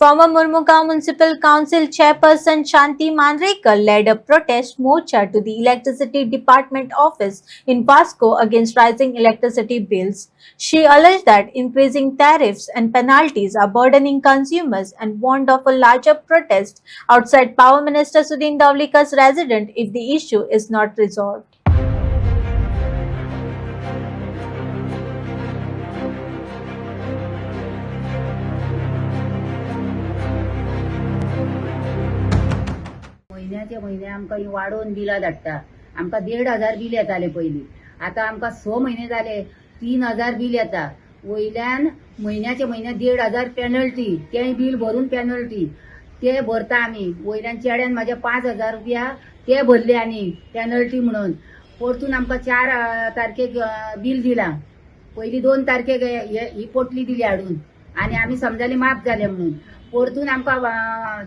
Former Murmugao Municipal Council Chairperson Shanti Manrekar led a protest morcha to the Electricity Department office in Vasco against rising electricity bills. She alleged that increasing tariffs and penalties are burdening consumers and warned of a larger protest outside Power Minister Sudin Davlikar's residence if the issue is not resolved. महिन्याचे महिने आमकां ही वाडोवन बिलां धाडटा. आमकां 1,500 bill येताले पयलीं. आतां आमकां 6 म्हयने जाले 3,000 बील येता. वयल्यान म्हयन्याचे म्हयने 1,500 पेनल्टी, तें बील भरून पेनल्टी ते भरता आमी. वयल्यान चेड्यान म्हाज्या 5,000 रुपया ते भरले आनी पेनल्टी म्हणून. परतून आमकां 4 तारखेक बील दिलां. पयलीं 2 तारखेक ही पोटली दिली हाडून आनी आमी समजाली माफ जाले म्हणून. परतून आमकां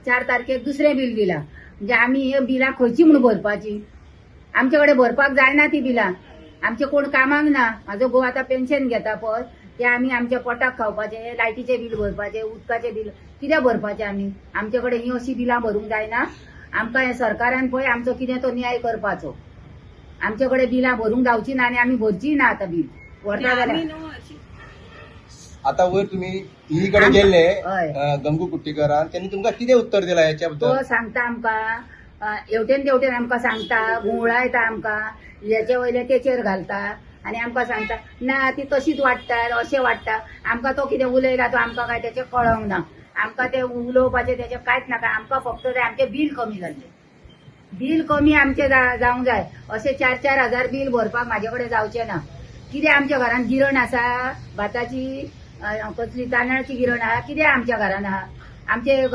4 तारखेक दुसरें बील दिलां. म्हणजे आमी हे बिलां खंयची म्हणून भरपाची? आमचे कडेन भरपाक जायना ती बिलां. आमचे कोण कामाक ना. म्हाजो घोव आतां पेन्शन घेता पळय ते आमी आमच्या पोटाक खावपाचे, लायटीचे बील भरपाचे, उदकाचे बील कित्याक भरपाचे आमी? आमचे कडेन ही अशी बिलां भरूंक जायना. आमकां हे सरकारान पळय आमचो कितें तो न्याय करपाचो. आमचे कडेन बिलां भरूंक जावची ना आनी आमी भरची ना आतां बील व्हरता जाल्यार. आता वयर तुम्ही ही कडे गेल्ले गंगू कुट्टीकरान त्यांनी तुमकां कितें उत्तर दिलां याच्या बद्दल? तो सांगता आमकां हेवटेन तेवटेन आमकां सांगता, गुंवळायता आमकां, हेचे वयले तेचेर घालता आनी आमकां सांगता ना ती तशीच वाडटा, अशें वाडटा. आमकां तो कितें उलयला तो आमकां काय तेचें कळोंक ना. आमकां ते उलोवपाचें तेचें कांयच नाका. आमकां फक्त ते आमचें बील कमी जाल्लें. बील कमी आमचें जावंक जाय. अशें 4-4 हजार बील भरपाक म्हाजे कडेन जावचें ना. कितें आमच्या घरान गिरण आसा भाताची, कसली तांदळाची गिरण आहा? कितें आमच्या घरान आहा? आमचे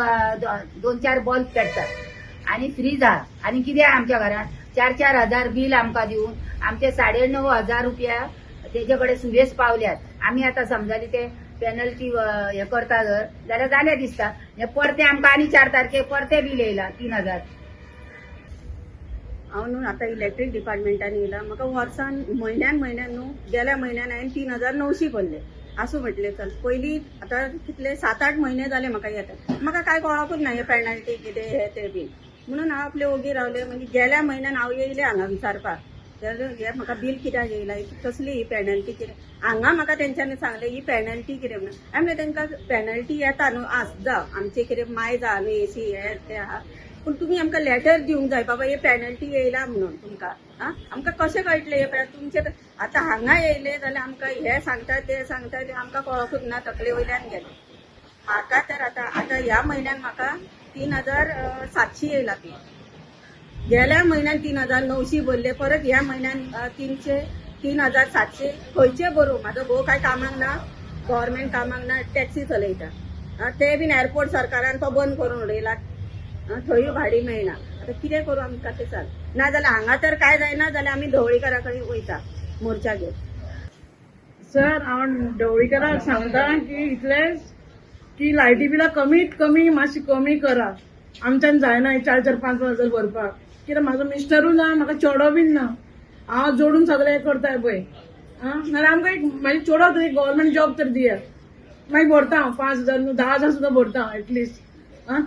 2-4 बल्ब पेटतात आनी फ्रीज आहा आनी कितें आमच्या घरान? 4-4 हजार बील आमकां दिवन आमचे 9,500 रुपया तेजे कडेन सुबेज पावल्यात. आमी आतां समजाली ते पेनल्टी हे करता जर जाल्यार जालें दिसता. हे परते आमकां आनी 4 तारखेक परते बील येयला 3,000. हांव न्हू आतां इलेक्ट्रीक डिपार्टमेंटान येयला. म्हाका वर्सान म्हयन्यान न्हू गेल्या म्हयन्यान हांवें 3,900 भरले. असं म्हटले चल. पयलीं आतां कितले 7-8 म्हयने जाले म्हाका येता. म्हाका काय कळकूच ना हे पेनल्टी कितें हे ते बी. म्हणून हांव आपले ओगी रावले. म्हणजे गेल्या म्हयन्यान हांव येयले हांगा विचारपाक हे म्हाका बील कित्याक येयला, कसली ही पेनल्टी कितें. हांगा म्हाका तेंच्यांनी सांगले ही पेनल्टी कितें म्हणून. हांवें तेंकां पेनल्टी येता न्हू जावं आमचे कितें माय जा न्हू एसी हे ते आहा, पूण तुमी आमकां लेटर दिवंक जाय बाबा हे पेनल्टी येयला म्हणून तुमकां. आमकां कशें कळटलें हे तुमचे. आतां हांगा येयले जाल्यार आमकां हे सांगता ते सांगता ते आमकां कळकूच ना. तकले वयल्यान गेले. म्हाका तर आतां ह्या म्हयन्यान म्हाका 3,700 येयला ती. गेल्या म्हयन्यान 3,900 भरले. परत ह्या म्हयन्यान 3,700 खंयचे भरूं? म्हाजो घोव काय कामाक ना, गव्हर्मेंट कामाक ना, टॅक्सी चलयता. ते बीन एअरपोर्ट सरकारान तो बंद करून उडयला. थंय भाडी मेळना. आतां कितें करूं आमकां तें सांग. ना जाल्यार हांगा तर काय जायना जाल्यार आमी ढवळीकरा कडेन वयता मोर्चा घेवन. सर हांव ढवळीकराक सांगता की इतलेंच की लायटी बिलां कमीत कमी मातशी कमी करा. आमच्यान जायना 4-5 हजार भरपाक. कित्याक म्हाजो मिस्टरूय ना, म्हाका चेडो बीन ना. हांव जोडून सगळें हें करताय पळय. नाल्यार आमकां एक म्हाजे चेडो तरी गव्हर्मेंट जॉब तर दियात. मागीर भरता हांव 5,000 न्हू 10,000 सुद्दां भरता एटलिस्ट.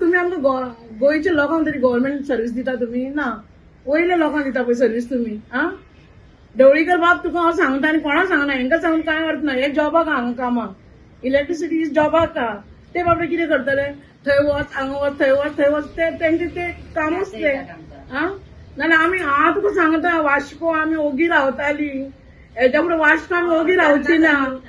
तुमी आमकां गोंयच्या लोकांक तरी गव्हर्मेंट सर्वीस दिता तुमी ना. वयल्या लोकांक दिता पळय सर्वीस तुमी. ढवळीकर बाब तुका हांव सांगता आनी कोणाक सांगना. हेंकां सांगून कांय अर्थ ना. हे जॉबाक हांगा कामाक इलेक्ट्रिसिटी जॉबाक आहा. ते बाबडे कितें करतले? थंय वच हांगा वच थंय वच थंय वच ते तेंचे ते कामूच ते. नाल्यार आमी हांव तुका सांगता वास्को आमी ओगी रावताली. हेच्या फुडें वास्को आमी ओगी रावची ना.